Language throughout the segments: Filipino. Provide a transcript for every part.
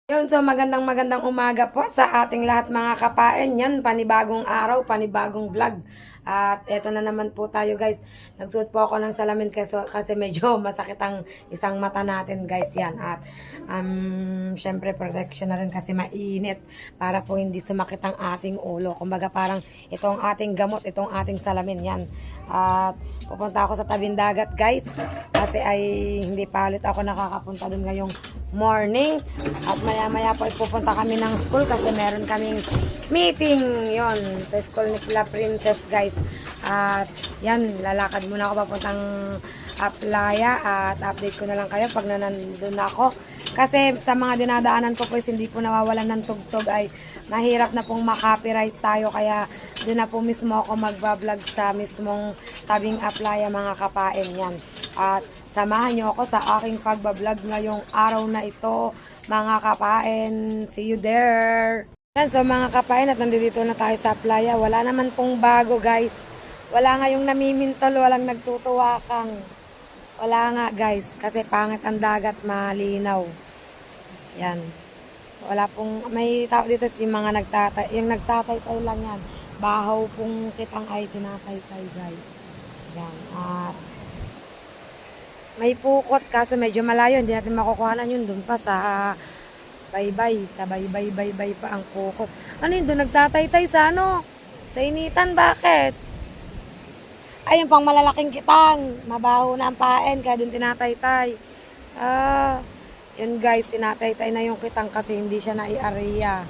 Yun, so magandang umaga po sa ating lahat mga kapain. Yan, panibagong araw, panibagong vlog. At eto na naman po tayo guys. Nagsuot po ako ng salamin kasi medyo masakit ang isang mata natin guys. Yan. At syempre protection na rin kasi mainit para po hindi sumakit ang ating ulo. Kumbaga parang itong ating gamot, itong ating salamin. Yan. At pupunta ako sa tabing dagat guys. Kasi ay hindi pa ulit ako nakakapunta dun ngayong morning. At maya po ipupunta kami ng school kasi meron kaming meeting yon sa school ni Pila Princess guys. At yan, lalakad muna ako papuntang playa at update ko na lang kayo pag nandun ako. Kasi sa mga dinadaanan ko po hindi po nawawalan ng tugtog ay mahirap na pong makopyright tayo kaya doon na po mismo ako magbablog sa mismong tabing playa mga kapain yan. At samahan nyo ako sa aking pagbablog ngayong araw na ito, mga kapain. See you there! Yan, so mga kapain, at nandito na tayo sa playa. Wala naman pong bago, guys. Wala nga yung namimintol, walang nagtutuwakang. Wala nga, guys. Kasi pangit ang dagat, malinaw. Yan. Wala pong, may tao dito si mga yung nagtatay-tay lang yan. Bahaw pong kitang ay tinatay-tay, guys. Yan. At may pukot kaso medyo malayo, hindi natin makukuhanan yun dun pa sa baybay, pa ang pukot. Ano yun doon, nagtataytay sa ano? Sa initan, bakit? Ayun pang malalaking kitang, mabaho na ang paen, kaya dun tinataytay. Yun guys, tinataytay na yung kitang kasi hindi siya nai-area.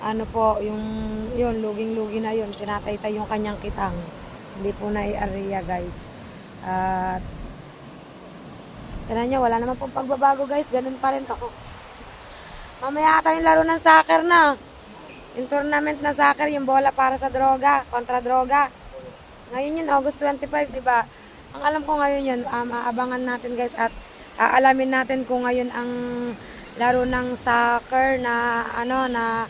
Ano po, yun, luging-lugi na yun, tinataytay yung kanyang kitang. Hindi po nai-area guys. At tignan nyo, wala naman pong pagbabago guys. Ganun pa rin ako. Mamaya ata yung laro ng soccer na. Yung tournament ng soccer, yung bola para sa droga, kontra droga. Ngayon yun, August 25, diba? Ang alam ko ngayon yun, aabangan natin guys at aalamin natin kung ngayon ang laro ng soccer na ano na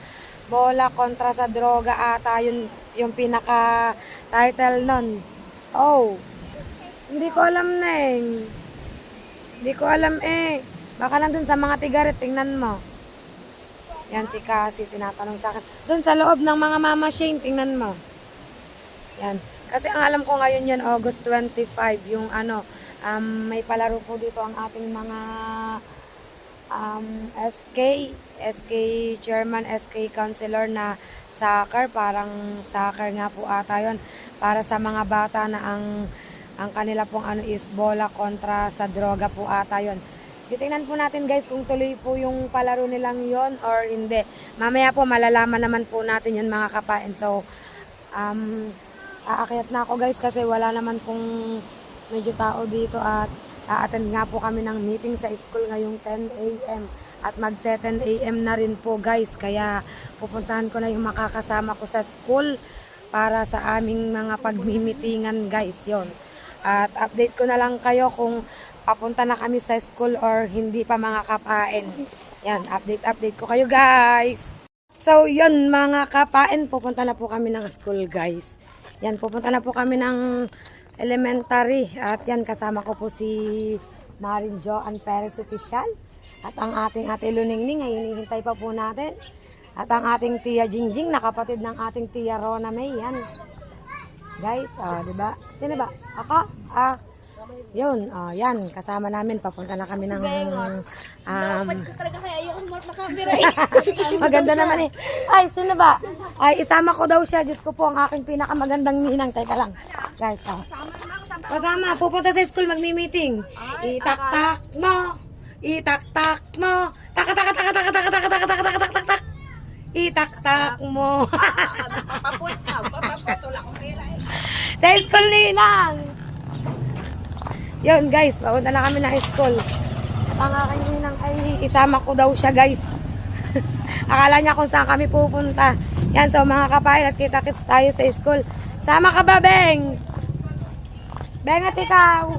bola kontra sa droga ata yun yung pinaka title nun. Oh, hindi ko alam na eh. Hindi ko alam eh. Baka nandun sa mga tigaret, tingnan mo. Yan si Cassie, tinatanong sa akin. Doon sa loob ng mga Mama Shane, tingnan mo. Yan. Kasi ang alam ko ngayon yun, August 25, yung ano, may palaro po dito ang ating mga SK chairman, SK councilor na soccer. Parang soccer nga po ata yun. Para sa mga bata na ang kanila pong ano is bola kontra sa droga po ata yun. Titingnan po natin guys kung tuloy po yung palaro nilang yon or hindi. Mamaya po malalaman naman po natin yun mga kapain. So, aakyat na ako guys kasi wala naman pong medyo tao dito at a-attend nga po kami ng meeting sa school ngayong 10 a.m. At magte 10 a.m. na rin po guys. Kaya pupuntahan ko na yung makakasama ko sa school para sa aming mga pagmimitingan guys yon. At update ko na lang kayo kung papunta na kami sa school or hindi pa mga kapain. Yan, update ko kayo guys. So yun mga kapain, pupunta na po kami ng school guys. Yan, pupunta na po kami ng elementary. At yan, kasama ko po si Marin Joan Perez Official. At ang ating ate Luningning ay hinihintay pa po natin. At ang ating tiya Jingjing na kapatid ng ating tiya Rona May. Yan. Guys, diba? Sino ba? Ako? Yun, yan, kasama namin. Papunta na kami ng maganda naman eh. Ay, sino ba? Ay, isama ko daw siya. Diyos ko po, ang aking pinakamagandang ninang. Teka lang. Guys, kasama, pupunta sa school, magmi-meeting. Itak-tak mo. Itak-tak mo. Tak-tak-tak-tak-tak-tak-tak-tak-tak-tak-tak-tak. Itak-tak mo. Sa school ninang. Yun guys, papunta na kami ng school. At ang aking ninang ay isama ko daw siya guys. Akala niya kung saan kami pupunta. Yan, so mga kapain at kita-kits tayo sa school. Sama ka ba, Beng? Beng at ikaw.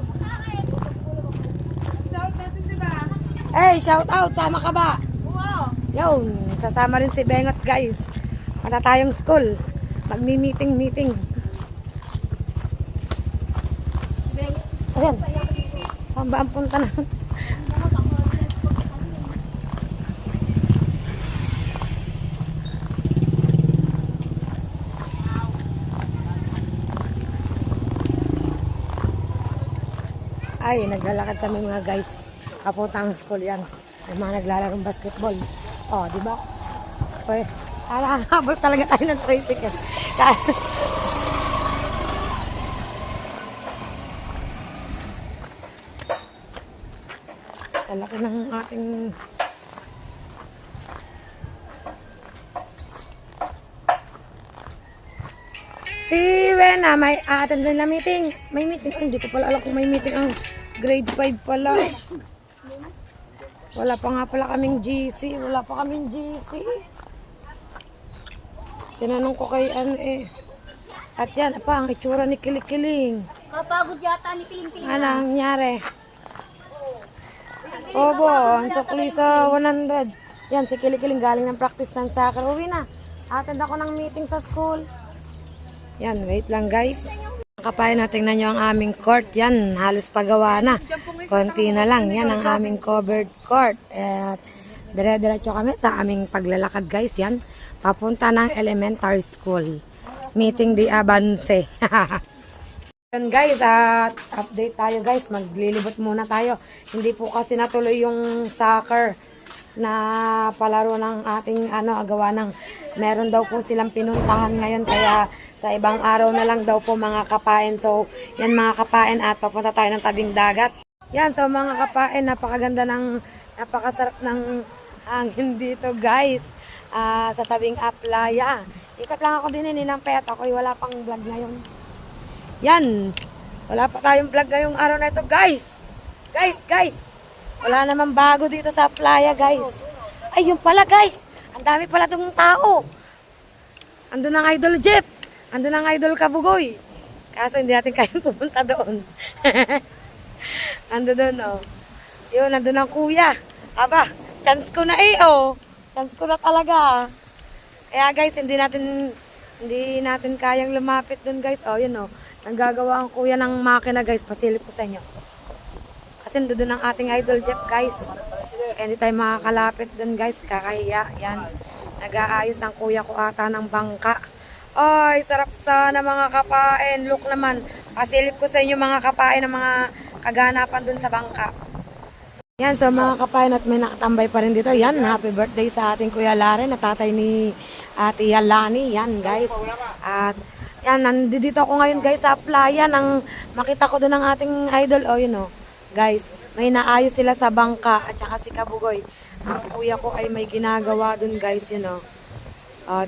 Hey, shout out, sama ka ba? Yun, sasama rin si Bengot guys. Punta tayong school. Magmi-meeting. Ayan. Saan ba ang punta na? Ay, naglalakad kami mga guys. Kapuntang school yan. May mga naglalarong basketball. Oh, di ba? Okay. Habol talaga tayo ng tricycle. Sa laki ng ating si Wena, may attend din na meeting. May meeting. Ay, hindi ko pala alam kung may meeting ang grade 5 pala. Wala pa nga pala kaming GC. Wala pa kaming GC. Tinanong ko kay At yan, apa, ang itsura ni Kilikiling. Kapagod yata ni Kiling-Kiling. Ano ang nangyari? Obo, ang sukli sa 100. Yan, si Kilikiling galing ng practice ng soccer. Uwi na. Attend ako ng meeting sa school. Yan, wait lang guys. Kapayan natin na nyo ang aming court. Yan, halos pagawa na. Konti na lang. Yan ang aming covered court. At dire-diretso kami sa aming paglalakad guys. Yan, papunta ng elementary school. Meeting di Avance. Yan guys, at update tayo guys. Maglilibot muna tayo. Hindi po kasi natuloy yung soccer na palaro ng ating agawa ng meron daw po silang pinuntahan ngayon kaya sa ibang araw na lang daw po mga kapain. So yan mga kapain at papunta tayo ng tabing dagat. Yan, so mga kapain, napakaganda ng napakasarap ng hangin dito guys, sa tabing playa. Ikat lang ako din ng pet, ako'y wala pang vlog ngayon. Yan, wala pa tayong vlog ngayong araw na ito guys. Guys, wala naman bago dito sa playa, guys. Ay, yun pala, guys. Ang dami pala itong tao. Andun ang Idol Jeff. Andun ang Idol Kabugoy. Kaso hindi natin kayang pupunta doon. Andun doon, oh. Yun, andun ang kuya. Aba, chance ko na oh. Chance ko na talaga. Kaya, guys, hindi natin kayang lumapit doon, guys. Oh, yun, oh. Nanggagawa ang kuya ng makina, guys. Pasilip ko sa inyo. Kasi doon ang ating Idol Jeff guys. Kaya hindi tayo makakalapit doon guys. Kakahiya. Yan. Nag-aayos ang kuya ko ata ng bangka. Ay, sarap sana mga kapain. Look naman. Pasilip ko sa inyo mga kapain ng mga kaganapan doon sa bangka. Yan, so mga kapain at may nakatambay pa rin dito. Yan, happy birthday sa ating kuya Laren na tatay ni Ate Yalani. Yan guys. At yan, nandito ako ngayon guys sa playa nang makita ko doon ang ating idol. Oh, yun oh. Guys, may naayos sila sa bangka at saka si Kabugoy. Ang kuya ko ay may ginagawa dun guys, yun o.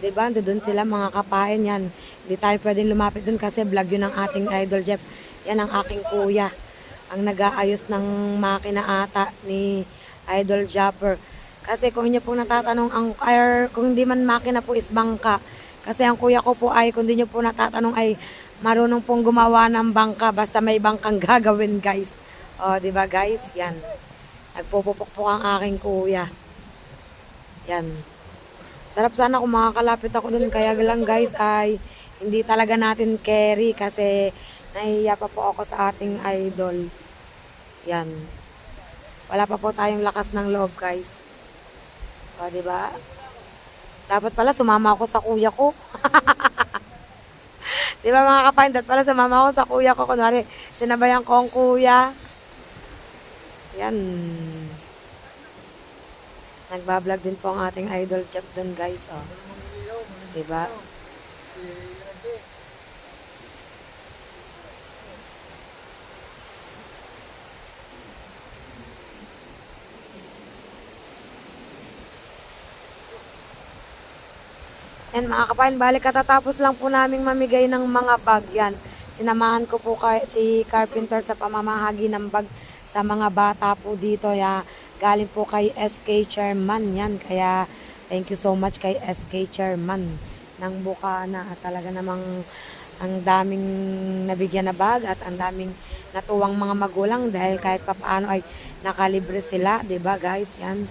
Diba? Doon sila mga kapain yan. Hindi tayo pwedeng lumapit dun kasi vlog yun ng ating Idol Jeff. Yan ang aking kuya. Ang nag-aayos ng makina ata ni Idol Japper. Kasi kung inyo pong natatanong, kung hindi man makina po is bangka. Kasi ang kuya ko po ay, kung hindi nyo po natatanong ay marunong pong gumawa ng bangka. Basta may bangkang gagawin guys. Diba guys? Yan. Nagpupupukpuk ang aking kuya. Yan. Sarap sana kung makakalapit ako dun. Kaya lang guys ay hindi talaga natin carry kasi nahihiya pa po ako sa ating idol. Yan. Wala pa po tayong lakas ng loob guys. Diba? Dapat pala sumama ako sa kuya ko. Diba mga kapain? Dapat pala sumama ako sa kuya ko. Kunwari, sinabayan ko ang kuya. Yan. Nagbablog din po ang ating Idol Jeff doon guys. Oh. Diba? And mga kapain, balik katatapos lang po naming mamigay ng mga bag yan. Sinamahan ko po si Carpenter sa pamamahagi ng bag sa mga bata po dito. Galing po kay SK Chairman yan. Kaya thank you so much kay SK Chairman ng Bukana. At talaga namang ang daming nabigyan na bag at ang daming natuwang mga magulang dahil kahit papaano ay nakalibre sila. Diba guys? Yan.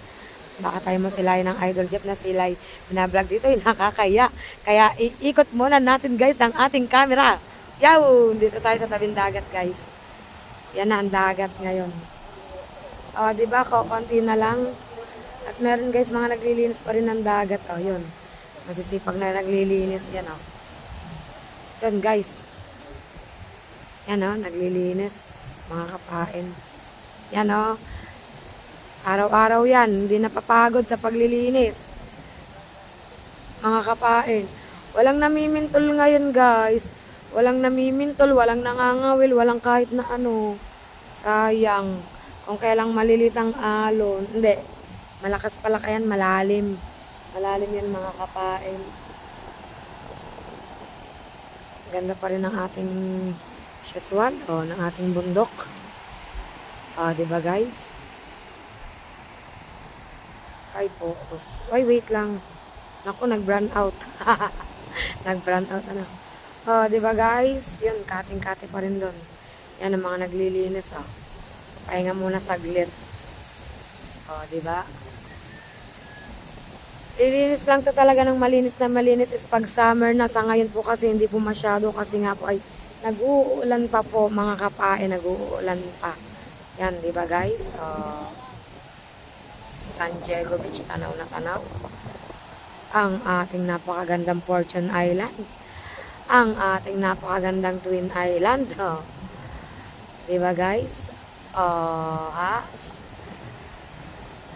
Baka tayo masilayan ng Idol Jeff na sila'y binablog dito. Nakakaya. Kaya iikot muna natin guys ang ating camera. Yaw! Dito tayo sa tabing dagat guys. Yan na ang dagat ngayon. Diba? Konti na lang. At meron guys, mga naglilinis pa rin ng dagat. Yun. Masisipag na naglilinis yan. Yun guys. Yan naglilinis mga kapain. Yan o. Araw-araw yan. Hindi napapagod sa paglilinis. Mga kapain. Walang namimintol ngayon guys. Walang namimintol, walang nangangawil, walang kahit na ano. Sayang. Kung kailang malilit ang alon. Hindi. Malakas pala kayan, malalim. Malalim yan mga kapain. Ganda pa rin ng ating Szechuan o ng ating bundok. Diba guys? Ay, focus. Ay, wait lang. Naku, nag-brown out. Nag-brown out, ano. Diba guys? Yun, kating-kati pa rin doon. Yan ang mga naglilinis, Pahinga muna saglit. Diba? Lilinis lang to talaga ng malinis na malinis is pag summer na. Sa ngayon po kasi hindi po masyado kasi nga po ay nag-uulan pa po mga kapain. Nag-uulan pa. Yan, diba guys? San Diego Beach, tanaw na tanaw. Ang ating napakagandang Fortune Island. Ang ating napakagandang Twin Island. Diba guys?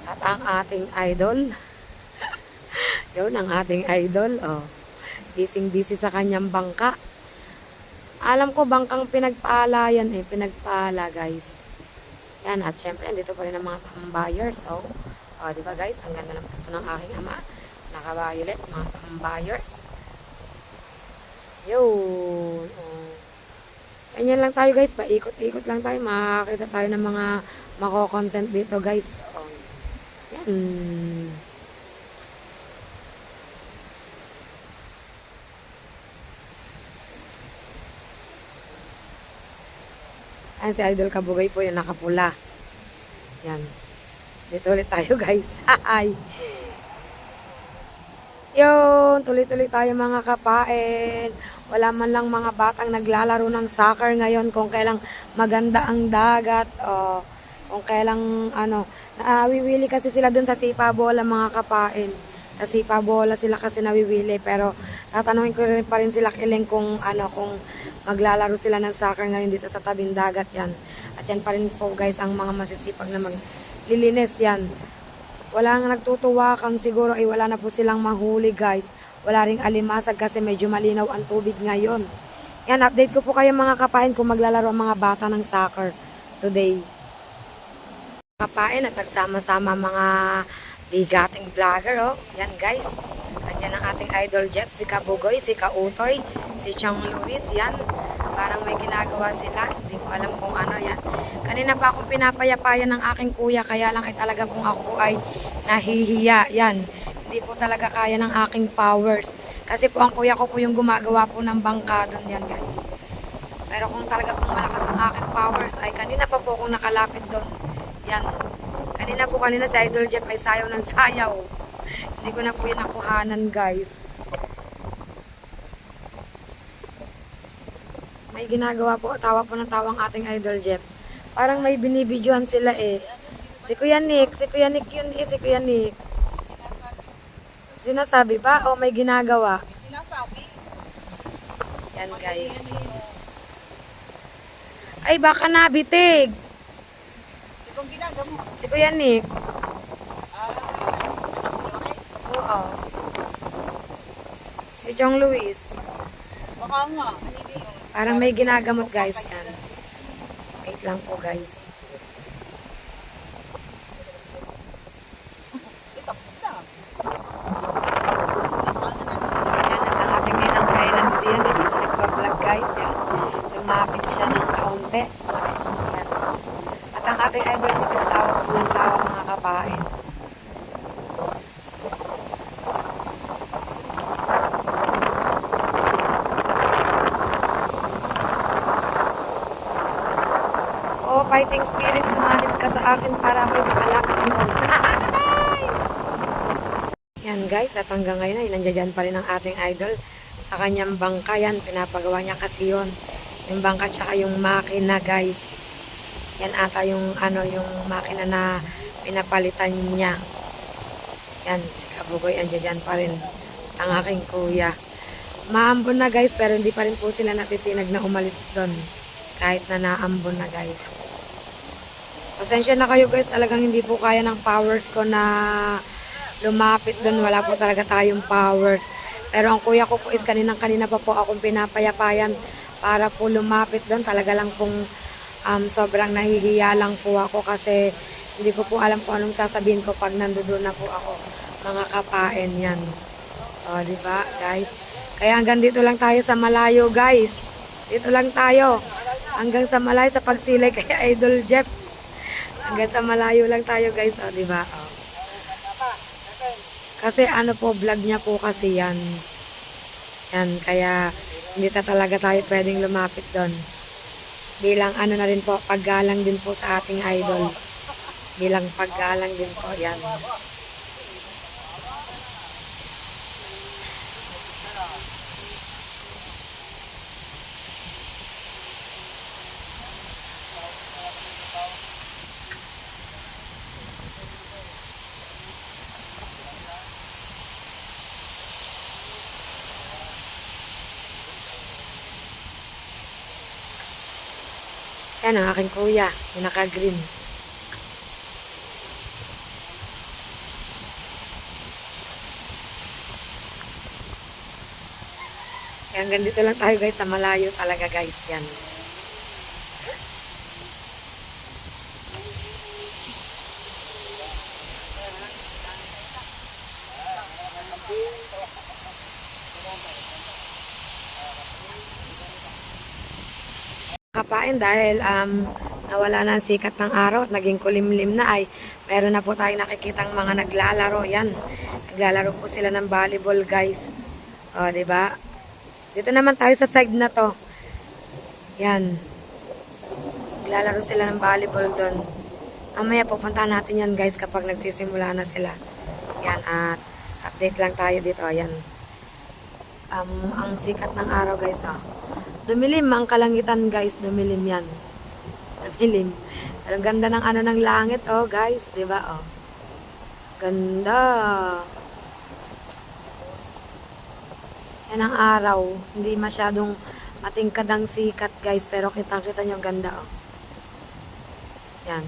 At ang ating idol. Yun, ang ating idol. Busy sa kanyang bangka. Alam ko bangkang pinagpala yan pinagpala guys. Yan, at syempre, dito pa rin ang mga tambayers. Diba guys, ang ganda ng gusto ng aking ama. Naka-violet, mga tambayers. Yun. Ganyan lang tayo guys, paikot-ikot lang tayo. Makakita tayo ng mga mako-content dito guys. Yan. Ayan si Idol Kabugay po yung nakapula. Yan. Dito ulit tayo guys. Hi. Yun, tuloy-tuloy tayo mga kapain. Wala man lang mga batang naglalaro ng soccer ngayon kung kailang maganda ang dagat. Kung kailang nawiwili kasi sila dun sa sipa bola mga kapain. Sa sipa bola sila kasi nawiwili. Pero tatanungin ko rin pa rin sila kiling kung kung maglalaro sila ng soccer ngayon dito sa tabing dagat yan. At yan pa rin po guys ang mga masisipag na maglilinis yan. Wala nga nagtutuwakan siguro ay wala na po silang mahuli guys. Wala ring alimasag kasi medyo malinaw ang tubig ngayon. Yan, update ko po kayo mga kapain kung maglalaro ang mga bata ng soccer today. Kapain at nagsama-sama mga bigating vlogger Yan guys. Andiyan ang ating idol Jeff, si Kabugoy, si Kautoy, si Chang Luis, yan. Parang may ginagawa sila. Hindi ko alam kung ano yan. Kanina pa akong pinapayapayan ng aking kuya, kaya lang ay talaga kung ako ay nahihiya. Yan. Hindi po talaga kaya ng aking powers. Kasi po ang kuya ko po yung gumagawa po ng bangka doon yan guys. Pero kung talaga pong malakas ang aking powers ay kanina pa po akong nakalapit doon. Yan. Kanina si Idol Jeff ay sayaw ng sayaw. Hindi ko na po yun nakuhanan guys. May ginagawa po, tawa po ng tawang ating Idol Jeff. Parang may binibidyohan sila Si Kuya Nick yun si Kuya Nick. Sinasabi ba o may ginagawa? Sinasabi. Yan guys. Ay baka nabitig. Itong ginagawa. Si Kuya Nick. Oo. Si Chong Luis. Baka nga. Parang may ginagamot guys yan. Wait lang po guys. Tapos na. Yan at ang ating ninang kaya nandito yan. Nagpa-vlog guys. Yan. Lumapit siya ng kaunti. Yan. At ang ating idol tip is tawa po ng tawa mga kapain. Fighting spirit, sumanib ka sa akin para ako'y makalapit doon. Yan guys, at hanggang ngayon ay nandiyan pa rin ang ating idol sa kanyang bangka. Yan, pinapagawa niya kasi yun. Yung bangka tsaka yung makina guys. Yan ata yung yung makina na pinapalitan niya. Yan, si Kabugoy andiyan pa rin. Ang aking kuya. Maambon na guys, pero hindi pa rin po sila natitinag na umalis doon. Kahit na naambon na guys. Pasensya na kayo guys, talagang hindi po kaya ng powers ko na lumapit doon. Wala po talaga tayong powers. Pero ang kuya ko po is kanina pa po akong pinapayapayan para po lumapit doon. Talaga lang pong sobrang nahihiya lang po ako kasi hindi ko po alam kung anong sasabihin ko pag nandoon na po ako. Mga kapain yan. O, diba guys? Kaya hanggang dito lang tayo sa malayo guys. Dito lang tayo. Hanggang sa malayo sa pagsilay kay Idol Jeff. Hanggang sa malayo lang tayo guys. O, diba? O. Kasi ano po, vlog niya po kasi yan. Yan, kaya hindi talaga tayo pwedeng lumapit doon. Bilang ano na rin po, paggalang din po sa ating idol. Bilang paggalang din po, yan. Yan ang aking kuya, yung naka-green. Kaya hanggang dito lang tayo guys, sa malayo talaga guys, yan. Kapain dahil nawala na ang sikat ng araw at naging kulimlim na ay meron na po tayo nakikitang mga naglalaro. Yan, naglalaro po sila ng volleyball guys. O, diba? Dito naman tayo sa side na to. Yan. Naglalaro sila ng volleyball doon. Mamaya pupuntahan natin yan guys kapag nagsisimula na sila. Yan, at update lang tayo dito. Yan. Ang sikat ng araw guys, oh. Dumilim ang kalangitan guys, dumilim yan. Dumilim. Pero ang ganda ng ano ng langit, oh guys, 'di ba? Oh. Ganda. Yan ang araw, hindi masyadong matingkad ang sikat guys, pero kitang-kita niyo ang ganda, oh. Yan.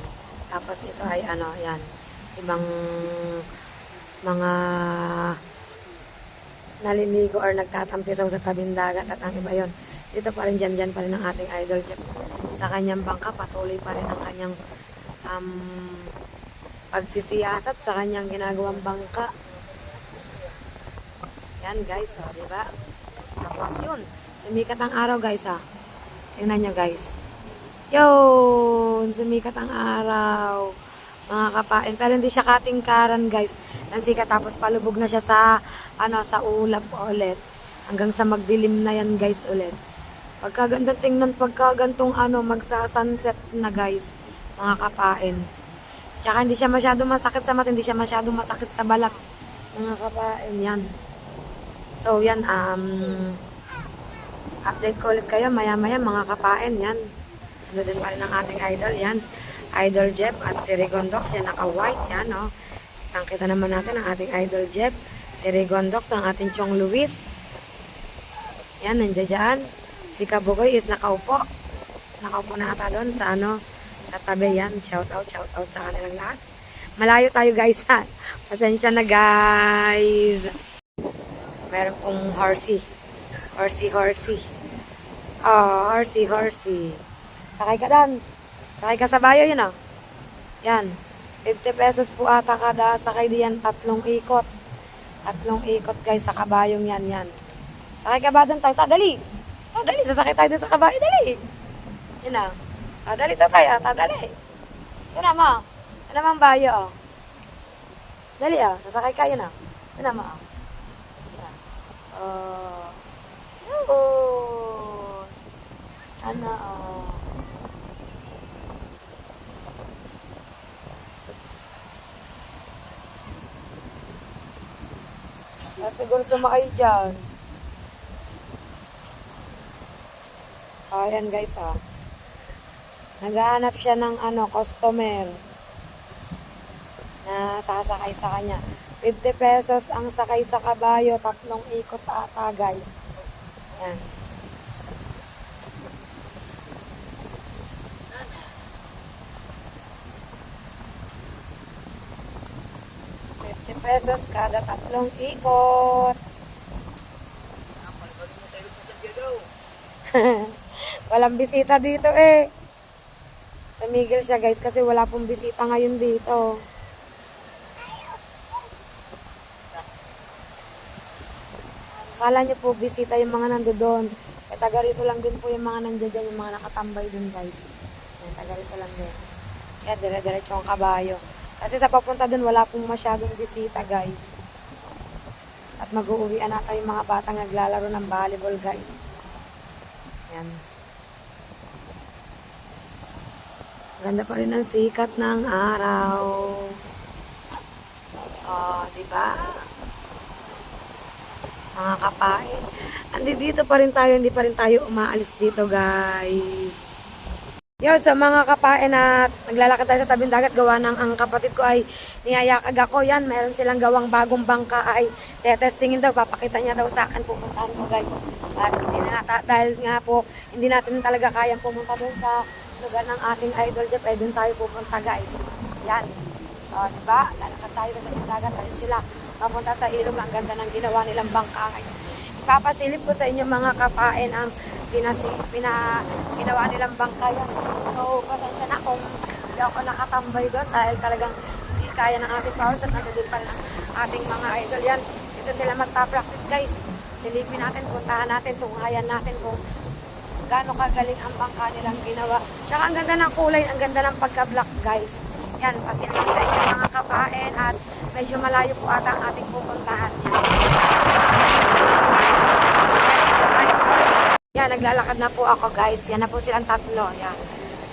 Tapos ito ay ano, yan. Ibang mga naliligo or nagtatampisaw sa tabing dagat at ang iba yon. Dito pa rin, dyan pa rin ang ating idol Jeff. Sa kanyang bangka, patuloy pa rin ang kanyang pagsisiyasat sa kanyang ginagawang bangka. Yan guys, oh, diba? Tapos yun, sumikat ang araw guys, ha. Tingnan nyo guys. Yun, sumikat ang araw. Mga kapain, pero hindi siya katingkaran guys. Nansikat tapos palubog na siya sa, sa ulap ulit. Hanggang sa magdilim na yan guys ulit. Pagkaganda tingnan, pagkagantong magsa-sunset na guys, mga kapain. Tsaka hindi siya masyado masakit sa mata, hindi siya masyado masakit sa balat, mga kapain, yan. So yan, update ko ulit kayo maya-maya mga kapain, yan. Ano din pa rin ang ating idol, yan. Idol Jeff at si Rigondox, yan naka-white, yan, no. Kita naman natin ang ating idol Jeff, si Rigondox, ang ating Chong Luis. Yan, nandiyan dyan. Si Kabukoy is nakaupo. Nakaupo na ata doon sa sa tabi yan. Shout out sa kanilang lahat. Malayo tayo guys ha. Pasensya na guys. Meron pong horsey. Horsey. Oh, horsey. Sakay ka doon. Sakay ka sa bayo yun oh. Yan. 50 pesos po ata kada sakay diyan. 3 ikot. 3 ikot guys sa kabayong yan. Sakay ka ba doon tayo? Dali. Dali, sasakay tayo doon sa kabayo. Dali. Yun na. Dali tayo. Dali. Yun na ma. Yun naman bayo oh. Dali sasakay ka yun ah. Yun na ma. Yun. At siguro sumakay dyan. Ayan guys naghahanap siya ng customer na sasakay sa kanya. 50 pesos ang sakay sa kabayo, 3 ikot ata guys. Yan. pesos kada 3 ikot. Walang bisita dito eh. Tumigil siya guys kasi wala pong bisita ngayon dito. Kala nyo po bisita yung mga nando doon. Eh, taga rito lang din po yung mga nandiyan dyan, yung mga nakatambay dun guys. Yan, taga rito lang din. Kaya dire-diretso ang kabayo. Kasi sa papunta dun wala pong masyadong bisita guys. At mag-uuwian nata yung mga batang naglalaro ng volleyball guys. Yan. Ganda pa rin ang sikat ng araw. Oh, di ba? Mga kapain. Dito pa rin tayo, hindi pa rin tayo umaalis dito, guys. Yo, sa mga kapain na naglalakad tayo sa tabing dagat, gawa ng ang kapatid ko ay niyayakag ako. Yan, meron silang gawang bagong bangka ay tetestingin daw. Papakita niya daw sa akin, pupuntahan ko, guys. At hindi na, dahil nga po, hindi natin talaga kayang pumunta doon sa lugar ng ating idol Jeff, eh doon tayo pupunta guys. Yan. O, diba? Lalakad tayo sa tabing dagat. Ayun sila. Papunta sa ilog. Ang ganda ng ginawa nilang bangka ngayon. Ipapasilip ko sa inyo mga kapain ang ginawa nilang bangka yan. So, pasensya na kung hindi ako nakatambay doon dahil talagang hindi kaya ng ating powers at nandun pa rin ang ating mga idol yan. Dito sila magpa-practice guys. Silipin natin, puntahan natin, tunghayan natin kung gaano kagaling ang bangka nilang ginawa. Tsaka ang ganda ng kulay, ang ganda ng pagka-black guys. Yan, pasilip sa inyo mga kapain at medyo malayo po ata ang ating pupuntahan. Yan, naglalakad na po ako guys. Yan na po silang tatlo. Yan.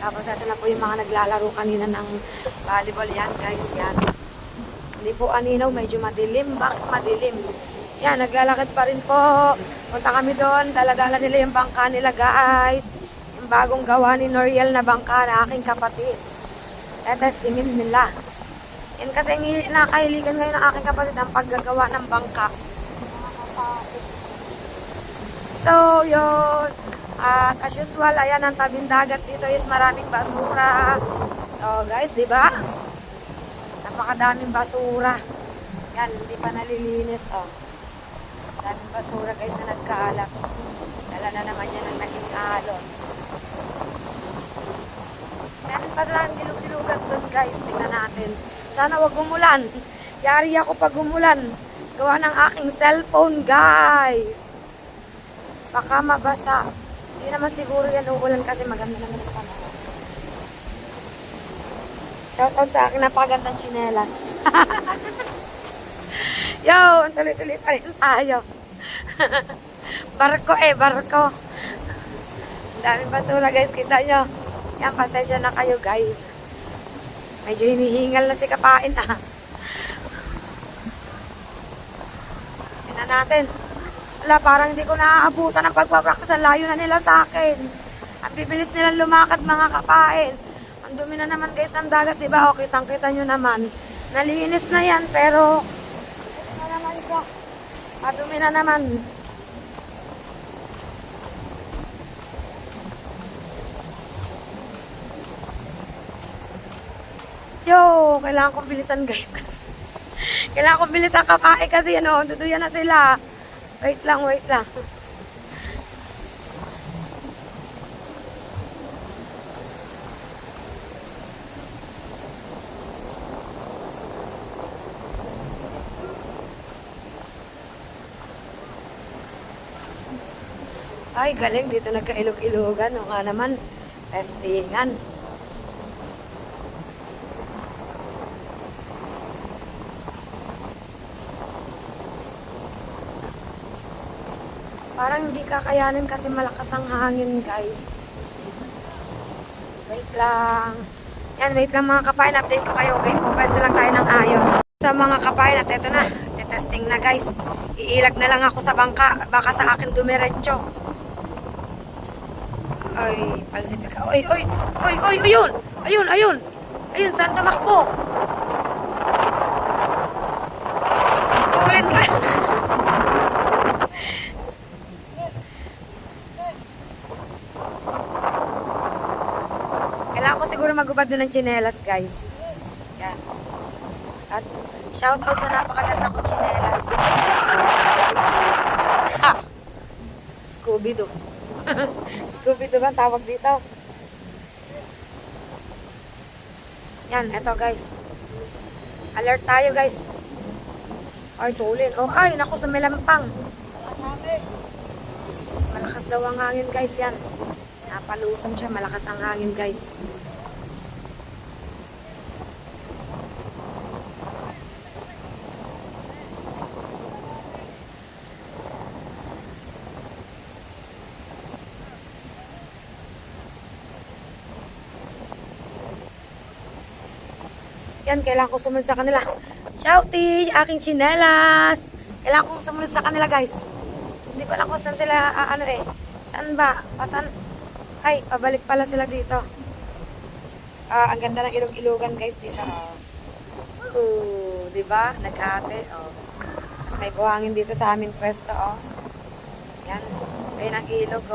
Tapos ito na po yung mga naglalaro kanina ng volleyball. Yan guys, yan. Hindi po aninaw, medyo madilim. Bakit madilim? Yan, naglalakad pa rin po. Punta kami doon, dala-dala nila yung bangka nila guys. Yung bagong gawa ni Noriel na bangka na aking kapatid. Testingin nila. Yan kasi nakahiligan ngayon ng aking kapatid ang paggagawa ng bangka. So, yun. At as usual, ayan ang tabing dagat dito is maraming basura. So, guys, di ba? Napakadaming basura. Yan, hindi pa nalilinis, oh. Daming basura guys na nagkaalat. Dala na naman yan ang naging alon. Meron pa lang dilug-dilugan dun guys. Tingnan natin. Sana wag umulan. Yari ako pag umulan. Gawa ng aking cellphone guys. Baka mabasa. Hindi naman siguro yan uulan kasi maganda naman ang panahon. Shoutout sa akin napakagandang tsinelas. Yo, ang tuloy-tuloy pa rin tayo. Barko barko. Ang daming basura guys, kita nyo. Yan, pasensya na kayo guys. Medyo hinihingal na si kapain Tingnan natin. Wala, parang hindi ko naaabutan ang pagpapraktis. Ang layo na nila sa akin. Ang bibilis nilang lumakad mga kapain. Ang dumi na naman guys ng dagat, diba? O, kitang-kita nyo naman. Nalinis na yan, pero ito na naman siya. Madumi na naman. Yo, kailangan kong bilisan guys. Kailangan kong bilisan kapain kasi ano, duduyan na sila. Wait lang, wait lang. Ay, galing. Dito nagkailog-ilogan. O nga naman, testingan. Parang hindi kakayanin kasi malakas ang hangin, guys. Wait lang. Yan, wait lang mga kapain. Update ko kayo. Okay, pupwesto lang tayo ng ayos. Sa mga kapain, at eto na. Testing na, guys. Iilag na lang ako sa bangka. Baka sa akin dumiretso. Ay, palsipika. Oy, oy, oy, oy, ayun! Ayun, ayun! Ayun, saan tumakbo? Tulid ka! Kailangan ko siguro magubad doon ng tsinelas, guys. Yan. At shout out sa napakaganda kong tsinelas. Ha! Scooby-Doo. Scooby-Doo ba ang tawag dito? Yan, eto guys. Alert tayo guys. Ay, tulin. Oh, ay, naku, sa Melampang. Malakas daw ang hangin guys, yan. Napalusong siya, malakas ang hangin guys. Yan, kailangan ko sumunod sa kanila. Shouty, aking tsinelas. Kailangan kong sumunod sa kanila, guys. Hindi ko alam kung saan sila, ano eh. Saan ba? Saan? Ay, pabalik pala sila dito. Ang ganda ng ilog-ilogan, guys, dito. Diba? Nag-ate, Tapos may buhangin dito sa aming pwesto, Yan. Ayun ang ilog,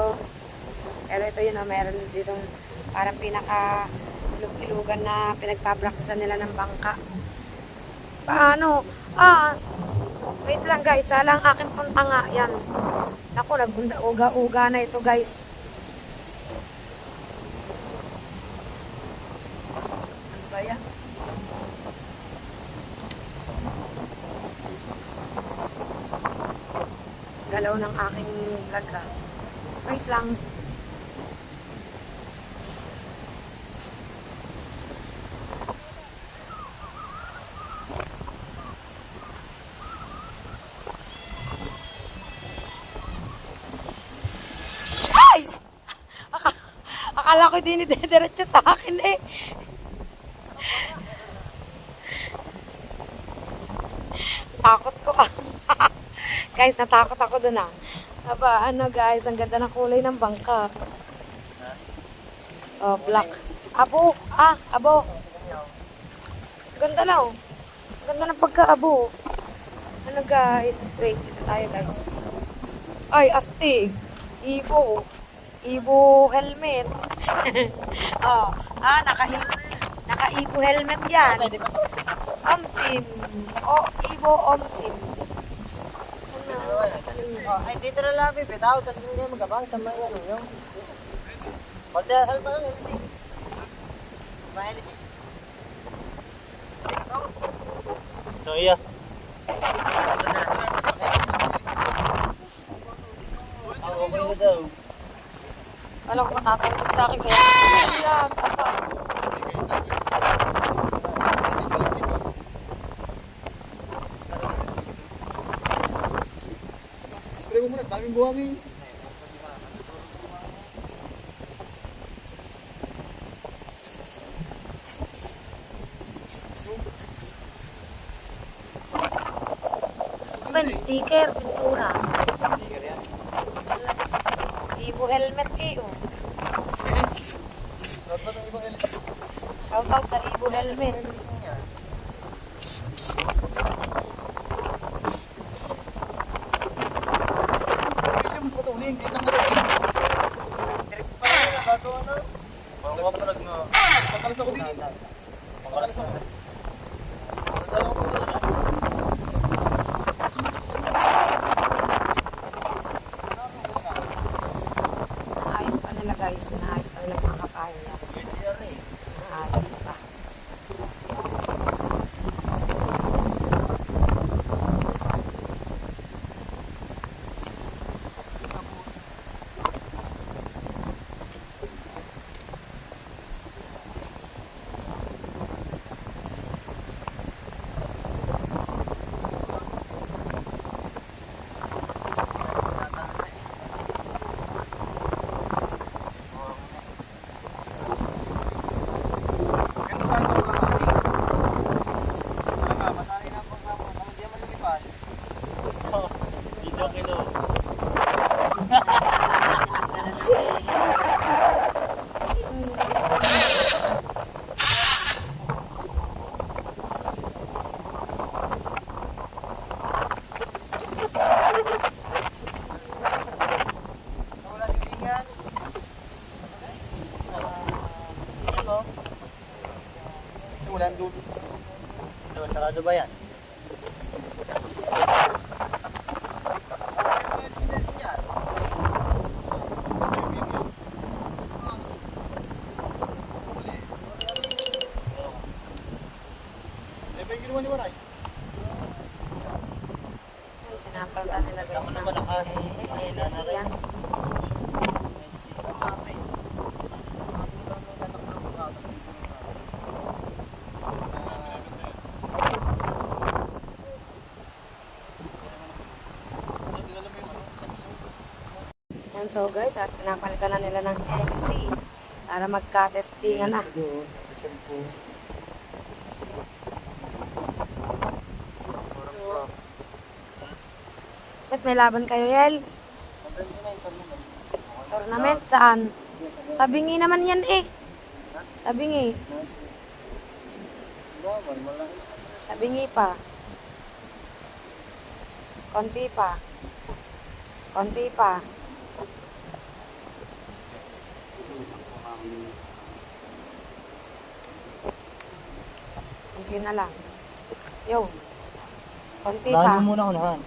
Pero ito yun, meron ditong parang pinaka ilog-ilugan na pinagpapraktisan nila ng bangka. Paano? Wait lang guys, salang aking punta nga. Yan. Naku, nag-uga-uga na ito guys. Ano ba yan? Galaw ng aking vlog Wait lang. Akala ko dinidediretso sa akin eh. Takot ko Guys, natakot ako dun Aba, ano guys, ang ganda ng kulay ng bangka. Oh, black. Abo, abo. Ganda na Ganda ng pagka-abo. Ano guys? Wait, dito tayo guys. Ay, astig. Ibo helmet. Naka-Ibo helmet yan. Omsim. Ibo Omsim. Ay, dito na lang, bitaw. Tapos hindi na magabang sa mga yung. Pagda, sabi pa lang, LC. May LC. Ito, iya. Okay na daw. Alam ko matatalisig sa akin kaya yan, apa. Spray mo muna, daming buhangin. Ben, sticker, pintura. Sticker yan. Ibo helmet Lahat ba ng ibang LC? Shout out sa Ibo helmet. Hindi mo sa patuling, kita ng LC. Trip pa na, bago ano. Mga palag na. Pakalas ako din. Pakalas ako. Nadala ko ng LC. Naayos pa nila guys. Naayos pa nila mga kapayan yan. Naayos pa. Ganda sana ako lang kami. Talaga, masanay na pag naman. Kung hindi naman lumipad. Dito kilo. Wala singsingan. Sige mo. Simulan doon. Dalawa sarado. Ano ba yan? Eh, ba yung ginawa ni Waray? Pinapalta nila guys ng LC yan. Yan, so guys, at pinapalitan na nila ng LC para magka-testingan na. Ba't may laban kayo, Yel? Tournament? Saan? Tabingi naman yan eh. Tabingi. Tabingi pa. Konti pa. Konti pa. Konti na lang. Yo. Konti pa. Lahan mo muna unahan.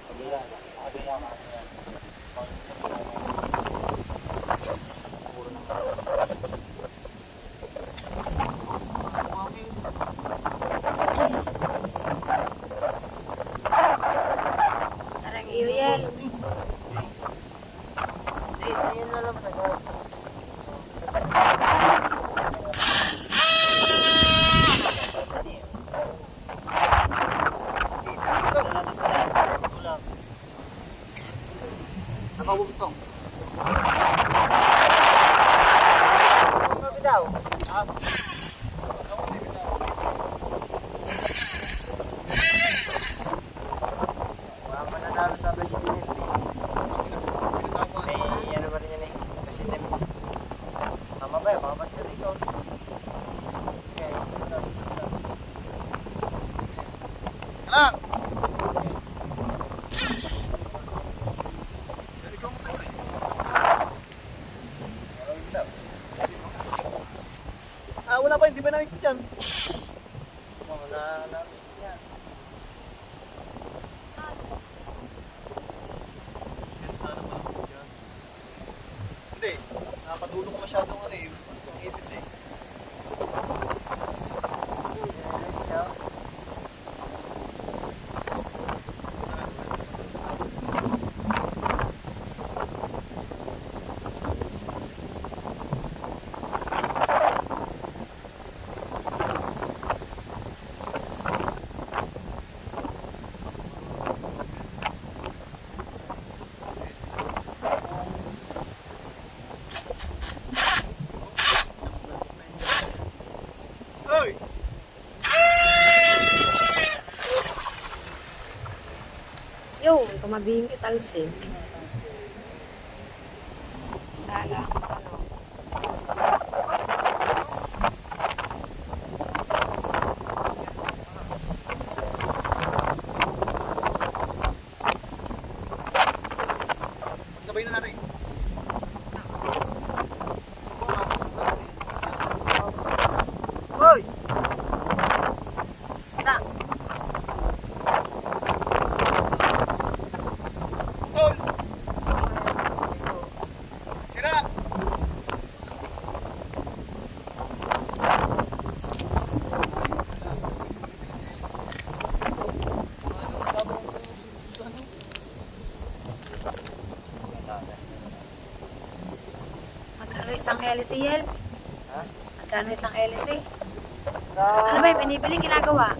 Tarang iyo, Yel. Ayun na lang sa gawin. Nakawagustong. Ano bitaw? Wala pa nanalo sa president eh. May ano ba rin yan eh? President. Tama ba yun? Mga ba't rito? Okay. Lang! Ah, wala pa, hindi ba namin dyan? Wala na niya. Hindi, nakapatulong ko masyadong ano eh, yung ipit eh. Hoy! Yo, tumabing italsik. Sala, ano. Sabay na natin. Hoy! Tang! Tol! Sira! Magkano isang LC, Yel? Ha? Magkano isang LC? Sa... Ano ba yung pinipili ginagawa?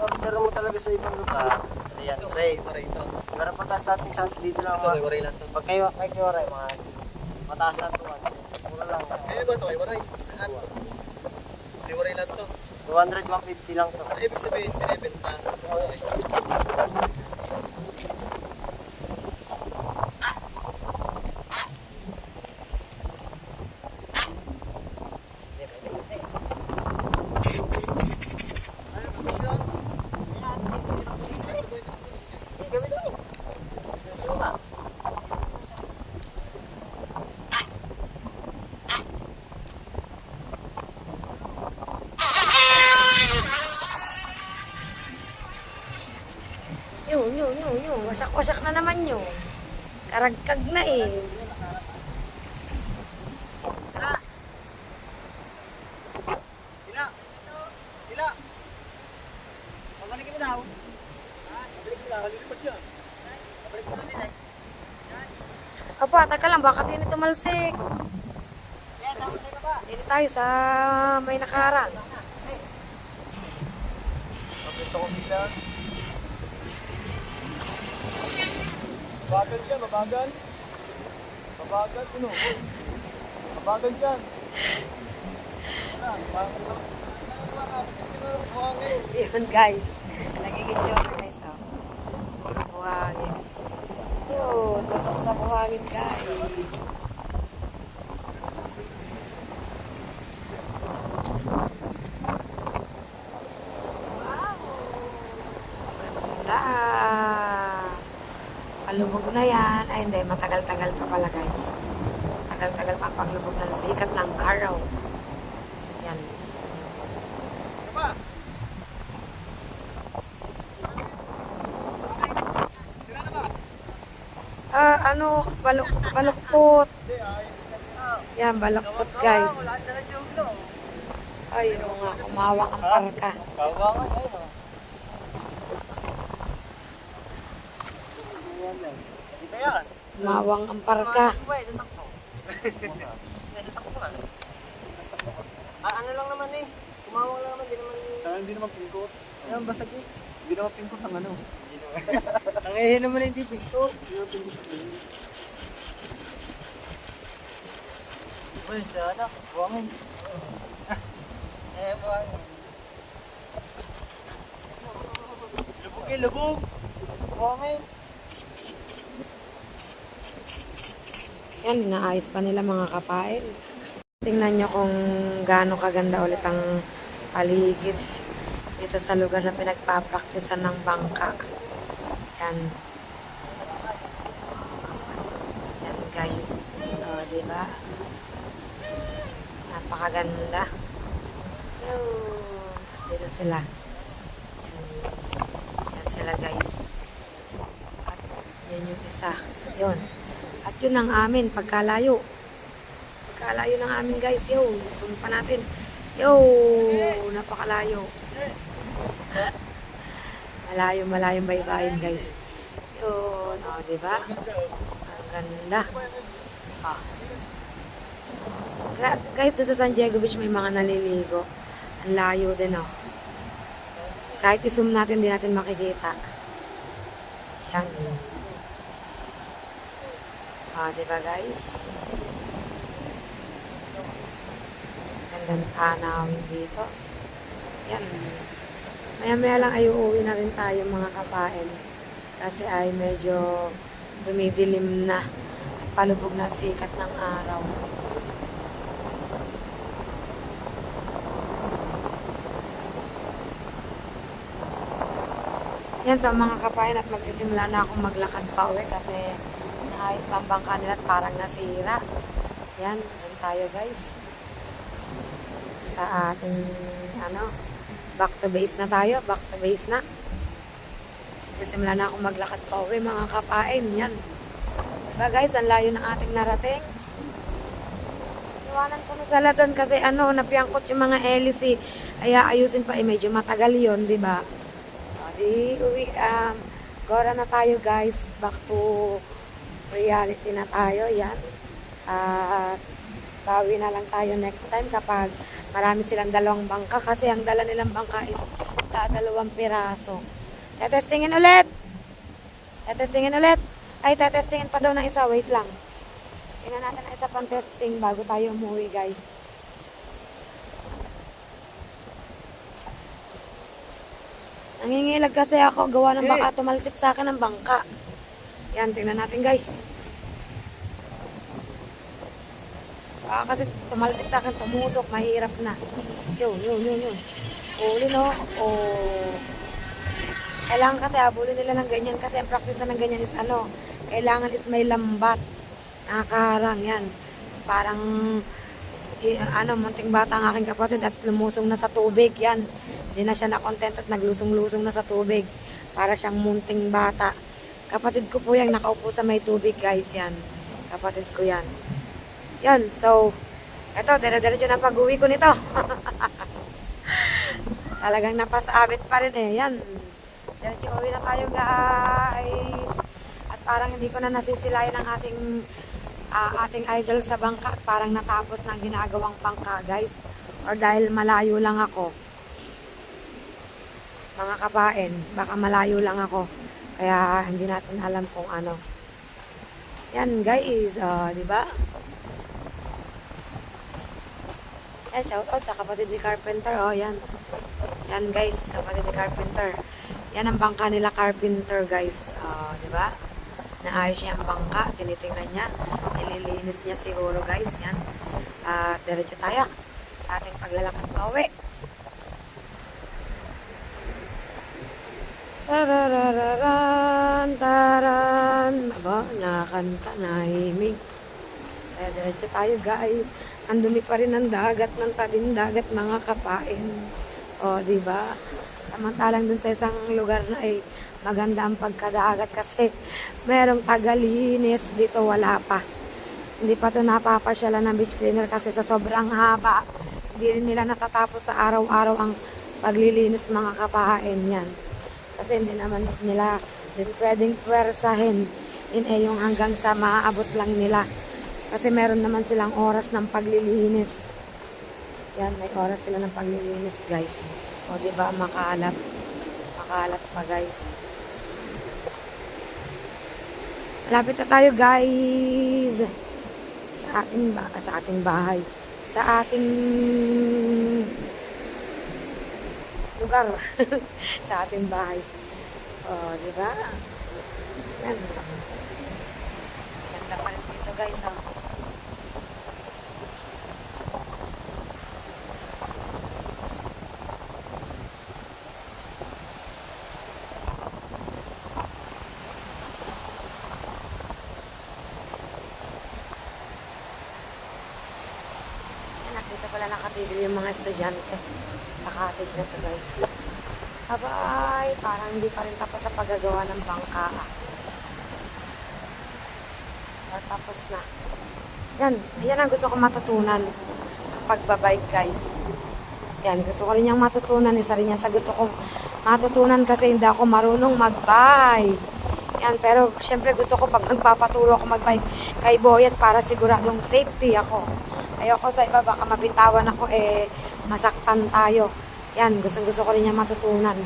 order mo talaga sa ibang lugar. Ayan, Ray. Waray ito. Pero pataas natin sa dito lang. Ito, waray lang to. Pag kayo, kay Waray, mga mataas na ito. Mura lang. Ano ba ito? Ay, waray. Ano? Hindi, waray lang to. 200, 150 lang to. Ano ibig sabihin? Binibenta. Okay. Ayaw mo siya. Hey, gawin ito. Sino ba? Wasak-wasak na naman yun. Karagkag na eh. Hila! Hila! Pabalikin mo daw. Pabalikin mo daw. Halilipat yan. Pabalikin mo natin eh. Opo, taka lang, baka din tumalsik. Yan, tapos tayo pa. Dito tayo sa may nakarang. Pabito ko bilang. Mabagal siya, mabagal. Mabagal, puno. Mabagal dyan. Yun guys. Nagiging joke na guys. Oh. Buhangin. Yun, pasok sa buhangin guys. Ganda. Palubog na yan. Ay hindi, matagal-tagal pa pala guys. Tagal-tagal pa ang paglubog ng sikat ng araw. Yan. Ano, baluktot. Yan, baluktot guys. Wala na siya ulo. Ay, oo nga, kumawak ang parka. Kawangan, ayun o. Dito yan. Kumawang ang parka. Ano lang naman eh. Kumawang lang naman, di naman. Hindi naman pingkot. Ayun, basag eh. Hindi naman pingkot ang ano. Ang ehe naman hindi pingkot. Hindi naman pingkot. Uy, siya anak. Buwangin. Buwangin. Lubog eh, lubog. Buwangin. Yan, inaayos pa nila mga kapain. Tingnan nyo kung gaano kaganda ulit ang paligid dito sa lugar na pinagpapraktisan ng bangka. Yan. Yan guys. O, diba? Napakaganda. Yun. Tapos dito sila. Yan. Yan sila guys. At yan yung isa. Yun. At yun ang amin, pagkalayo. Pagkalayo ng amin guys, yo. Zoom pa natin. Yo, napakalayo. Malayo-malayong baybayin guys. Yun, o, diba? Ang ganda. Oh. Guys, doon sa San Diego Beach may mga naliligo. Ang layo din, oh. Kahit i-zoom natin, di natin makikita. Yan. Diba guys? Gandang tanawin dito. Yan. Maya-maya lang ay uuwi na rin tayo mga kapain. Kasi ay medyo dumidilim na at palubog na sikat ng araw. Yan sa mga kapain at magsisimula na akong maglakad pa uwi kasi naayos pa ang bangka nila at parang nasira. Yan, yan tayo guys. Sa ating back to base na tayo. Back to base na. Magsisimula na akong maglakad pa uwi mga kapain. Yan. Diba guys, ang layo ng ating narating. Iwanan ko na sala doon kasi napiyangkot yung mga hélice. Ay ayusin pa medyo matagal yun, diba? Di uwi, gora na tayo guys. Back to reality na tayo, yan. At bawi na lang tayo next time kapag marami silang dalawang bangka kasi ang dala nilang bangka is 2 piraso. Tetestingin ulit! Tetestingin ulit! Ay, tetestingin pa daw ng isa. Wait lang. Tingnan natin ang isa pang testing bago tayo umuwi, guys. Nangingilag kasi ako. Gawa ng baka tumalsik sa akin ng bangka. Yan, tingnan natin guys. Kasi tumalsik sa akin, tumusok, mahirap na. Yun. Uli no. Oh. Kailangan kasi habulin nila ng ganyan kasi ang practice ng ganyan is kailangan is may lambat. Nakaharang yan. Parang munting bata ang aking kapatid at lumusong na sa tubig yan. Hindi na siya nakontento at naglusong-lusong na sa tubig. Para siyang munting bata. Kapatid ko po yan, nakaupo sa may tubig guys, yan. Kapatid ko yan. Yan, so, eto, dire-diretso na pag-uwi ko nito. Talagang napasabit pa rin eh, yan. Diretso uwi na tayo guys. At parang hindi ko na nasisilayan ang ating idol sa bangka at parang natapos na ang ginagawang bangka guys. Or dahil malayo lang ako. Mga kapain, baka malayo lang ako. Kaya hindi natin alam kung ano. Yan guys, di ba? Yan, shout out sa kapatid ni Carpenter. Yan. Yan guys, kapatid ni Carpenter. Yan ang bangka nila Carpenter guys. Di ba? Naayos niya ang bangka, tinitingnan niya. Nililinis niya siguro guys. Yan. Diretso tayo sa ating paglalakad pauwi. Tarararan, taran. Aba, nakakanta, nahimig. Kaya diretso tayo guys. Ang dumi pa rin ng dagat, ng tabing dagat, mga kapain. Di ba? Samantalang dun sa isang lugar na ay maganda ang pagkadagat kasi merong tagalinis. Dito wala pa. Hindi pa ito napapasyalan ng beach cleaner kasi sa sobrang haba. Hindi rin nila natatapos sa araw-araw ang paglilinis, mga kapain yan. Kasi hindi naman nila din pwedeng pwersahin yung hanggang sa maaabot lang nila. Kasi meron naman silang oras ng paglilinis. Yan, may oras sila ng paglilinis guys. Diba, makalat. Makalat pa guys. Malapit na tayo guys. Sa ating bahay. Sa ating lugar. Sa ating bahay. Diba? Yan. Ganda pa rin dito guys. Dito pala nakatigil yung mga estudyante sa cottage na to guys. Abay, parang hindi pa rin tapos sa paggagawa ng bangka. Tapos na. Yan ang gusto ko matutunan. Pagbabike guys. Yan, gusto ko rin yung matutunan. Isa rin yan sa gusto kong matutunan kasi hindi ako marunong magbike. Yan, pero syempre gusto ko pag magpapaturo ako magbike kay Boyet para siguradong safety ako. Ayoko sa iba, baka mabitawan ako, masaktan tayo. Yan, gusto ko rin yung matutunan.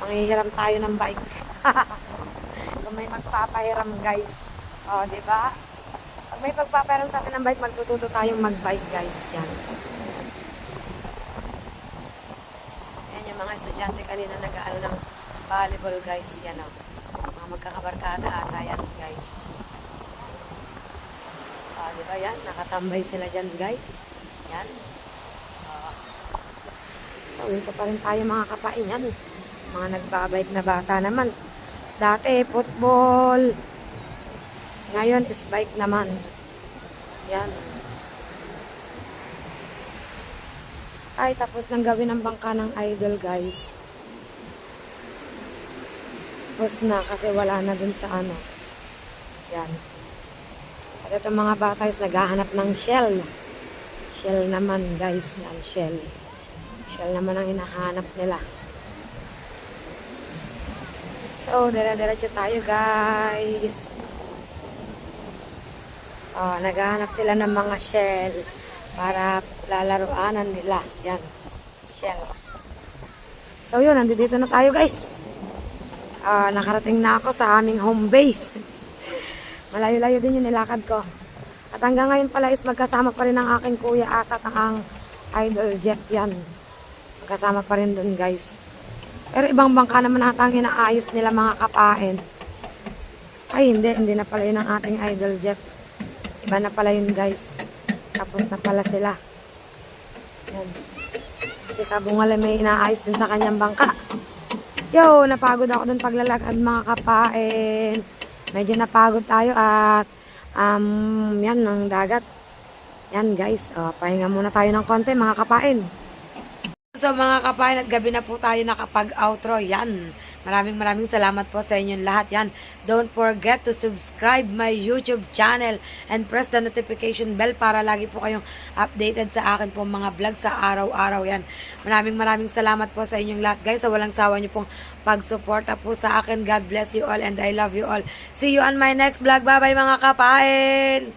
Manghihiram tayo ng bike. Kung may magpapahiram guys. Diba? Pag may pagpapahiram sa atin ng bike, magtututo tayong magbike guys. Yan. Yan yung mga estudyante kanina nag-aano ng volleyball guys. Yan o. Mga magkakabarkada ata yan guys. Diba yan? Nakatambay sila dyan guys. Yan. So, dito pa rin tayo mga kapain yan. Mga nagbabike na bata naman. Dati, football. Ngayon is bike naman. Yan. Ay, tapos nang gawin ang bangka ng idol guys. Tapos na kasi wala na dun sa ano. Yan. At itong mga bata is naghahanap ng shell. Shell naman guys. Yan, shell. Shell naman ang hinahanap nila. So, dire-diretso tayo guys. Naghahanap sila ng mga shell para lalaruanan nila. Yan. Shell. So, yun. Nandito na tayo guys. Nakarating na ako sa aming home base. Malayo-layo din yung nilakad ko. At hanggang ngayon pala is magkasama pa rin ang aking kuya at ang idol Jeff yan. Magkasama pa rin dun guys. Pero ibang bangka naman ata ang inaayos nila mga kapain. Ay hindi na pala yun ang ating idol Jeff. Iba na pala yun guys. Tapos na pala sila. Yan. Si Kabungal may inaayos din sa kanyang bangka. Yo, napagod ako dun paglalakad mga kapain. Medyo napagod tayo at yan ng dagat. Yan guys, pahinga muna tayo ng konti mga kapain. So mga kapayan, at gabi na po tayo nakapag-outro. Yan. Maraming salamat po sa inyong lahat. Yan. Don't forget to subscribe my YouTube channel and press the notification bell para lagi po kayong updated sa akin po mga vlog sa araw-araw. Yan. Maraming salamat po sa inyong lahat guys. Sa walang sawa niyo pong pagsuporta po sa akin. God bless you all and I love you all. See you on my next vlog. Bye-bye mga kapain!